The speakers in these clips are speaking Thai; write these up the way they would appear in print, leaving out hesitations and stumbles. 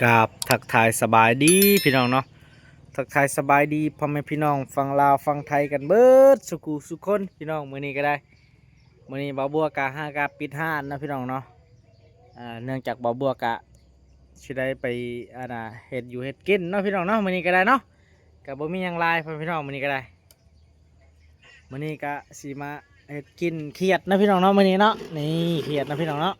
กับทักทายสบายดีพี่น้องเนาะทักทายสบายดีพ่อแม่พี่น้องฟังลาวฟังไทยกันเบิดสุขุสุขคนพี่น้องมื้อนี้ก็ได้มื้อนี้บ่าวบัวกะห้ากะปิดห้านนะพี่น้องเนาะเนื่องจากบ่าวบัวกะสิได้ไปเฮ็ดอยู่เฮ็ดกินเนาะพี่น้องเนาะมื้อนี้ก็ได้เนาะก็บ่มีหยังหลายพ่อพี่น้องมื้อนี้ก็ได้มื้อนี้ก็สิมาเฮ็ดกินเขียดนะพี่น้องเนาะมื้อนี้เนาะนี่เขียดนะพี่น้องเนาะ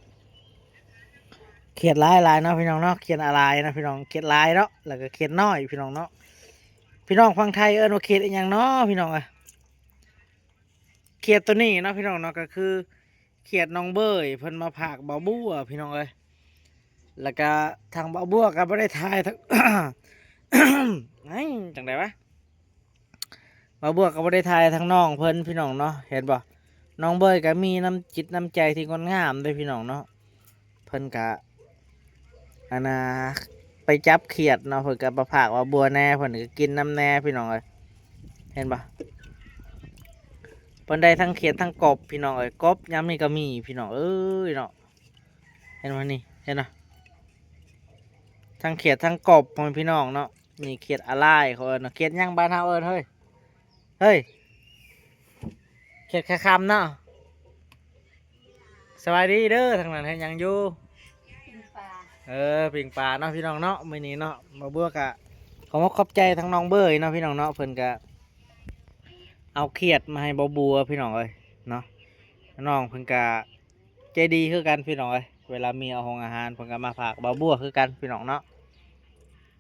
เขียดลายลายเนาะพี่น้องเนาะเขียดอะไรนะพี่น้องเขียดลายเนาะแล้วก็เขียดน้อยพี่น้องเนาะพี่น้องฟังไทยเอิ้นว่าเขียดอีหยังเนาะพี่น้องเขียดตัวนี้เนาะพี่น้องเนาะก็คือเขียดน้องเบยเพิ่นมาผากบ่าวบัวพี่น้องแล้วก็ทางบ่าวบัวก็บ่ได้ทายทั้ง ไงจังไดวะบ่าวบัวก็บ่ได้ทายทั้งน้องเพิ่นพี่น้องเนาะเห็นบ่น้องเบยก็มีน้ำจิตน้ำใจที่งดงามด้วยพี่น้องเนาะเพิ่นก็ ไปจับเขียดเนาะเพิ่นก็มาผากว่าบัวแน่เพิ่นก็กินน้ำแน่พี่น้องเห็นปะเพิ่นได้ทั้งเขียดทั้งกบพี่น้องกบยำนี่ก็มีพี่น้องเนาะเห็นปะนี่เห็นปะทั้งเขียดทั้งกบพ่อพี่น้องเนาะนี่เขียดอะไรเขาเนาะเขียดย่างบ้านเฮาเฮ้ยเขียดคำเนาะสวัสดีเด้อทางนั้นเห็นยังอยู่ปิงปลาเนาะพี่น้องเนาะมื้อนี้เนาะมาเบื่อกะขอบใจทั้งน้องเบยเนาะพี่น้องเนาะเพิ่นกะเอาเขียดมาให้บัวพี่น้องเนาะน้องเพิ่นกะใจดีคือกันพี่น้องเวลามีเอาของอาหารเพิ่นกะมาฝากบัวคือกันพี่น้องเนาะ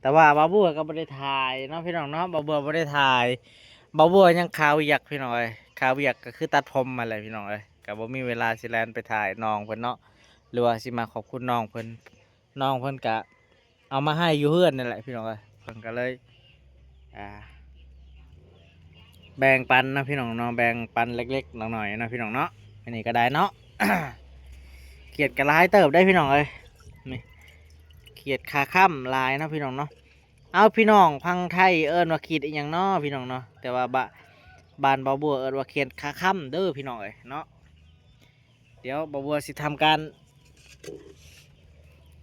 แต่ว่าบัวก็บ่ได้ถ่ายเนาะพี่น้องเนาะบัวบ่ได้ถ่ายบัวยังขาวอยากพี่น้องขาวอยากก็คือตัดผมมาเลยพี่น้องก็บ่มีเวลาสิแลนไปถ่ายน้องเพิ่นเนาะหรือว่าสิมาขอบคุณน้องเพิ่นกะเอามาให้อยู่เพื่อนนี่แหละพี่น้องเพิ่นก็เลยแบ่งปันนะพี่น้องเนาะแบ่งปันเล็กๆหน่อยๆนะพี่น้องเนาะอันนี้ก็ได้เนาะ เขียดกระไรเติบได้พี่น้องนี่เขียดขาค่ำลายนะพี่น้องเนาะเอาพี่น้องพังไทยเอิญว่าขีดอีกอย่างเนาะพี่น้องเนาะแต่ว่าบานบัวเอิญว่าเขียดขาค่ำเด้อพี่น้องเนาะเดี๋ยวบัวสิทำการ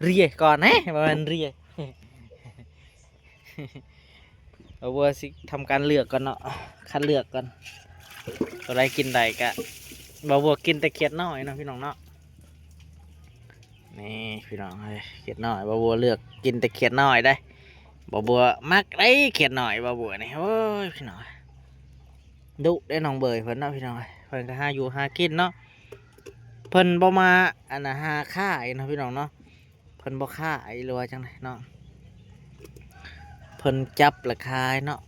เรียก่อนนะประมาณเรีย บัวสิทำการเลือกก่อนเนาะคัดเลือกก่อนตัวใดกินใดกะบัวกินแต่เขียดน้อยนะพี่น้องเนาะนี่พี่น้องเขียดน้อยบัวเลือกกินแต่เขียดน้อยได้บัวมักได้เขียดน้อยบัวนี่โอ้ยพี่น้องดุได้น้องเบยเพิ่นเนาะพี่น้องเพิ่นก็หาอยู่หากินเนาะเพิ่นบ่มาหาค่ายนะพี่น้องเนาะเพิ่นบ่ค่ายหรือว่าจังไดเนาะเพิ่นจับราคาเนาะ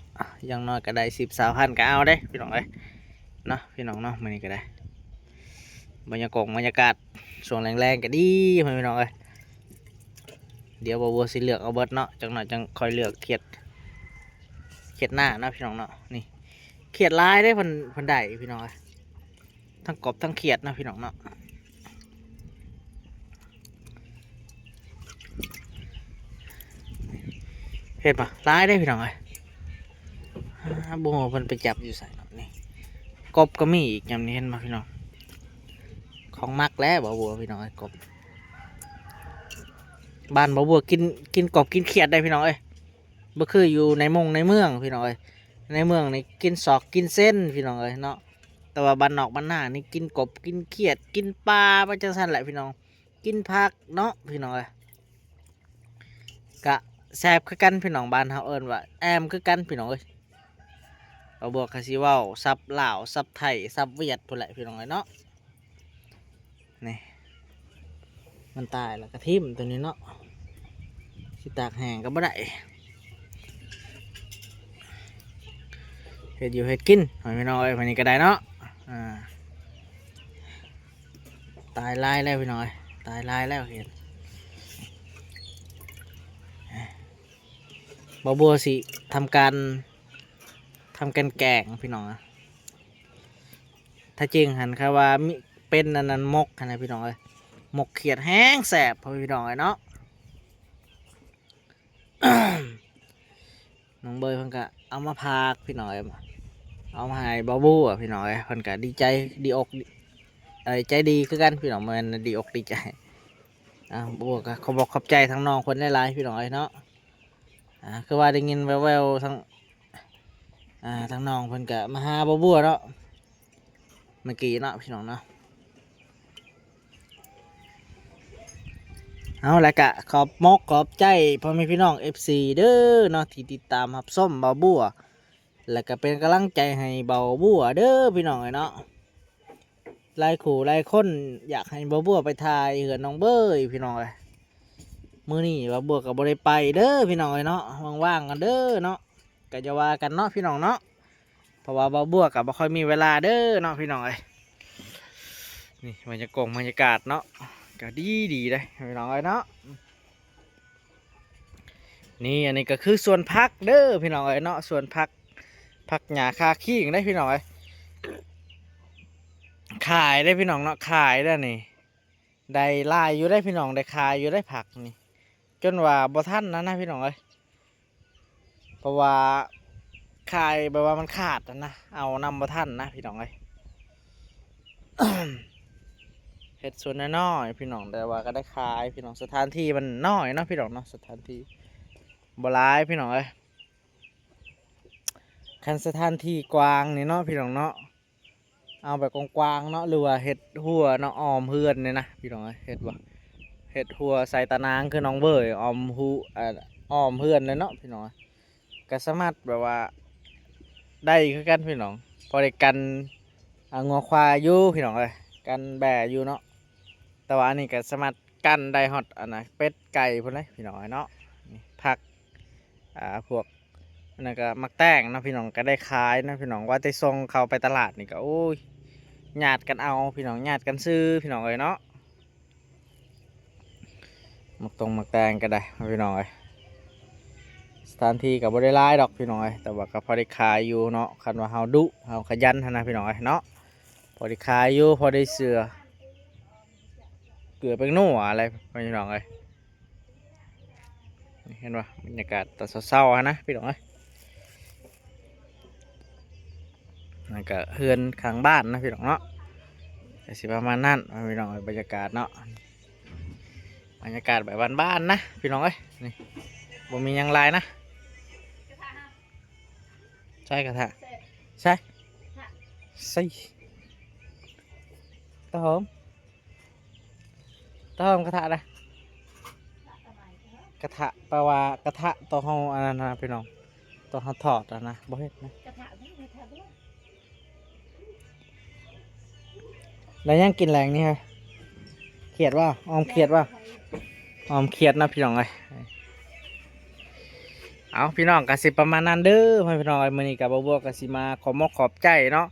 อย่างน้อยก็ได้10-20,000ก็เอาได้พี่น้องเนาะพี่น้องเนาะมันนี่ก็ได้บรรยากาศช่วงแรงๆก็ดีพี่น้องเดี๋ยวบัวสิเลือกเอาเบิดเนาะจังหน่อยจังคอยเลือกเขียดหน้าเนาะพี่น้องเนาะนี่เขียดลายได้เพิ่นได้พี่น้องทั้งกบทั้งเขียดเนาะพี่น้องเนาะเห็นปะลายได้พี่น้องบัวเพิ่นไปจับอยู่ใส่เนาะนี่กบก็มีอีกอย่างนี้เห็นมาพี่น้องของมักแล้วบัวพี่น้องกบบ้านบัวกินกบกินเขียดได้พี่น้องบ่คืออยู่ในเมืองพี่น้องในเมืองนี่กินศอกกินเส้นพี่น้องเนาะแต่ว่าบ้านนอกบ้านหน้านี่กินกบกินเขียดกินปลาไปจังซั่นแหละพี่น้องกินผักเนาะพี่น้องกะแซ่บคือกันพี่น้องบ้านเฮาเอิ้นว่าแอมคือกันพี่น้องบัวคาสิเว้าซับลาวซับไทยซับเวียดพุ่นแหละพี่น้องเนาะนี่มันตายแล้วกระทิ่มตัวนี้เนาะสิตากแห้งก็บ่ได้เห็ดอยู่เห็ดกินพี่น้องวันนี้ก็ได้เนาะตายลายแล้วพี่น้องตายลายแล้วเห็ดบัวสิทำการแกงพี่น้องถ้าจริงหันค่ะว่ามีเป็นอันนั้นมกนะพี่น้องมกเขียดแห้งแสบพี่น้องเนาะ น้องเบยเพิ่นก็เอามาพากพี่น้องเอามาให้บัวพี่น้องเพิ่นก็ดีใจดีอกใจดีคือกันพี่น้องมันดีอกดีใจ บวกก็ขอบอกขอบใจทั้งน้องคนหลายๆพี่น้องเอ้ยเนาะคือว่าได้ยินแววๆทั้งน้องเพิ่นก็มาหาบ่บัวเนาะเมื่อกี้เนาะพี่น้องเนาะเอาละกะขอบมกขอบใจพ่อแม่พี่น้อง FC เด้อเนาะที่ติดตามรับส้มเบาบัวแล้วก็เป็นกำลังใจให้เบาบัวเด้อพี่น้องเอ้ยเนาะหลายคู่หลายคนอยากให้เบาบัวไปถ่ายเหือนน้องเบ้ยพี่น้องเอ้ยมื้อนี้เบาบัวก็บ่ได้ไปเด้อพี่น้องเอ้ยเนาะว่างๆกันเด้อเนาะก็จะว่ากันเนาะพี่น้องเนาะเพราะว่าเบาบัวก็บ่ค่อยมีเวลาเด้อเนาะพี่น้องเอ้ยนี่บรรยากาศเนาะก็ดีเลยพี่น้องเอ้ยเนาะนี่อันนี้ก็คือส่วนพักเด้อพี่น้องเอ้ยเนาะส่วนพักหญ้าคาขี้งได้พี่น้องเอ้ยขายได้พี่น้องเนาะขายได้นี่ได้ลายอยู่ได้พี่น้องได้ขายอยู่ได้ผักนี่จนว่าบ่ทันนะพี่น้องเอ้ยเพราะว่าขายแบบว่ามันขาดนะเอานำบ่ทันนะพี่น้องเอ้ย เฮ็ดส่วนน้อยๆพี่น้องแต่ว่าก็ได้ขายพี่น้องสถานที่มันน้อยเนาะพี่น้องเนาะสถานที่บ่หลายพี่น้องเอ้ยคันสถานที่กว้างนี่เนาะพี่น้องเนาะเอาแบบกว้างๆเนาะหรือว่าเฮ็ดหัวเนาะออมเฮือนเนี่ยนะพี่น้องเอ้ยเฮ็ดบ่เฮ็ดหัวใส่ตะนางคือน้องเบยออมหูออมเฮือนเลยเนาะพี่น้องก็สามารถแบบว่าได้คือกันพี่น้องพอได้กันงัวควายอยู่พี่น้องเอ้ยกันแบะอยู่เนาะแต่ว่าอันนี้ก็สามารถกันได้ฮอดอันนะเป็ดไก่พุ่นเลยพี่น้องเนาะนี่ผักพวกนั่นก็มักแตงนะพี่น้องก็ได้ขายนะพี่น้องว่าจะส่งเขาไปตลาดนี่ก็โอ้ยญาติกันเอาพี่น้องญาติกันซื้อพี่น้องเอ้ยเนาะมักแตงก็ได้พี่น้องเอ้ยสถานที่กับ่ได้หลายดอกพี่น้องเอ้ยแต่ว่าก็พอได้ขายอยู่เนาะคันว่าเฮาดุเฮาขยันนะพี่น้องเอ้ยเนาะพอได้ขายอยู่พอได้เสือเกลือเป็นนัวอะไรพี่น้องเอ้ยเห็นป่ะบรรยากาศตอนเศร้าๆนะพี่น้องเอ้ยนั่นก็เฮือนข้างบ้านนะพี่น้องเนาะแต่สิประมาณนั้นพี่น้องเอ้ยบรรยากาศเนาะบรรยากาศแบบบ้านๆนะพี่น้องเอ้ยนี่บ่มีหยังไรนะใช่กระทะใช่ใส่ต้มหอมต้มหอมกระทะนะกระทะแปลว่ากระทะตัวเฮาอันนั้นนะพี่น้องตัวเฮาทอดนะบ่เฮ็ดนะแล้วยังกินแรงนี่ฮะเขียดว่าออมเขียดว่าออมเขียดนะพี่น้องเอ้ยเอาพี่น้องกสิประมาณนั้นเด้อพี่น้องเอ้ยมื้อนี้กับบ่าวบัวกสิมาขอมกขอบใจเนาะ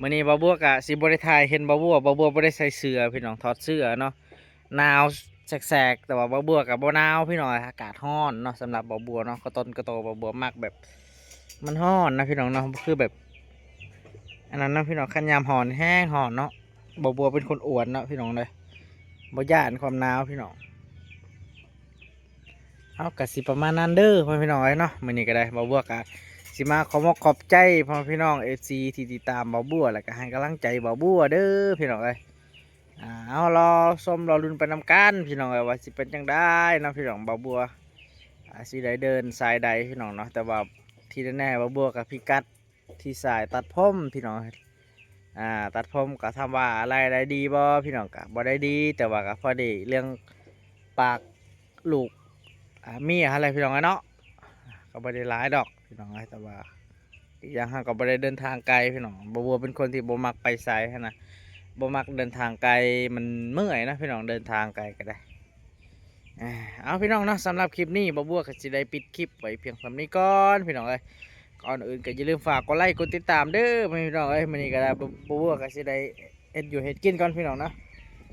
มื้อนี้บ่าวบัวกสิบ่ได้ถ่ายเห็นบ่าวบัวบ่ได้ใส่เสื้อพี่น้องถอดเสื้อเนาะหนาวแสกๆแต่ว่าบ่าวบัวกับบ่หนาวพี่น้องอากาศร้อนเนาะสำหรับบ่าวบัวเนาะก็ต้นก็โตบ่าวบัวมักแบบมันร้อนนะพี่น้องเนาะคือแบบอันนั้นนะพี่น้องคันยามร้อนแห้งร้อนเนาะบ่าวบัวเป็นคนอ้วนเนาะพี่น้องเลยบ่ย่านความหนาวพี่น้องเอากะสิประมาณนั้นเด้อพ่อพี่น้องเนาะมื้อนี้ก็ได้บ่าวบัวกะสิมาขอมกขอบใจพ่อพี่น้องFCที่ติดตามบ่าวบัวแล้วก็ให้กำลังใจบ่าวบัวเด้อพี่น้องเอ้ยเอารอส้มรอลุ้นไปนำกันพี่น้องเอ้ยว่าสิเป็นจังได้เนาะพี่น้องบ่าวบัวสิได้เดินสายใดพี่น้องเนาะแต่ว่าที่แน่ๆบ่าวบัวกับพี่กัดที่สายตัดผมพี่น้องตัดผมก็ทำว่าอะไรได้ดีบ่พี่น้องก็บ่ได้ดีแต่ว่าก็พอดีเรื่องปากลูกมีอะไรพี่น้องเนาะก็บ่ได้หลายดอกพี่น้องแต่ว่าอีกอย่างเราก็บ่ได้เดินทางไกลพี่น้องบ่บัวเป็นคนที่บ่มักไปไสนะบ่มักเดินทางไกลมันเมื่อยนะพี่น้องเดินทางไกลก็ได้เอาพี่น้องเนาะสำหรับคลิปนี้บ่บัวก็สิได้ปิดคลิปไว้เพียงเท่านี้ก่อนพี่น้องเอ้ยก่อนอื่นก็อย่าลืมฝากกดไลค์กดติดตามเด้อพี่น้องเอ้ยมื้อนี้ก็ได้บ่บัวก็สิได้เฮ็ดอยู่เฮ็ดกินก่อนพี่น้องเนาะ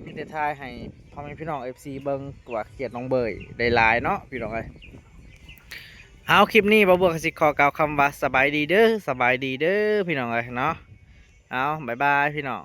มีแต่ทายให้พ่อแม่พี่น้อง FC เบิ่งว่าเขียดน้องเบยได้หลายเนาะพี่น้องเอ้ยเอาคลิปนี้บ่บัวก็สิขอกล่าวคำว่าสบายดีเด้อสบายดีเด้อพี่น้องเอ้ยเนาะเอาบ๊ายบายพี่น้อง